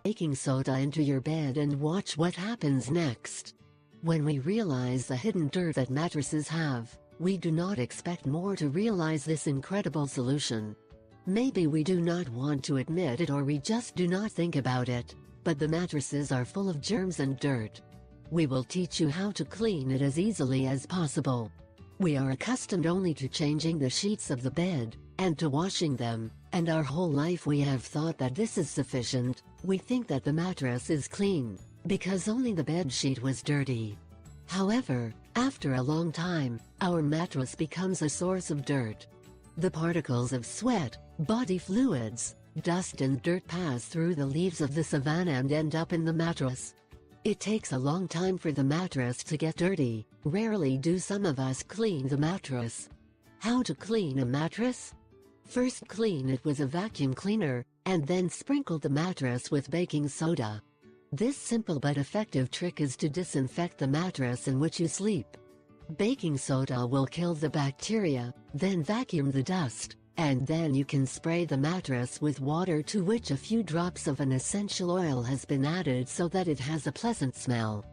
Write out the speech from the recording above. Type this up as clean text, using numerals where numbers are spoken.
baking soda into your bed and watch what happens next. When we realize the hidden dirt that mattresses have, we do not expect more to realize this incredible solution. Maybe we do not want to admit it, or we just do not think about it, but the mattresses are full of germs and dirt. We will teach you how to clean it as easily as possible. We are accustomed only to changing the sheets of the bed, and to washing them, and our whole life we have thought that this is sufficient. We think that the mattress is clean, because only the bed sheet was dirty. However, after a long time, our mattress becomes a source of dirt. The particles of sweat, body fluids, dust and dirt pass through the leaves of the savanna and end up in the mattress. It takes a long time for the mattress to get dirty. Rarely do some of us clean the mattress. How to clean a mattress? First, clean it with a vacuum cleaner, and then sprinkle the mattress with baking soda. This simple but effective trick is to disinfect the mattress in which you sleep. Baking soda will kill the bacteria, then vacuum the dust, and then you can spray the mattress with water to which a few drops of an essential oil has been added so that it has a pleasant smell.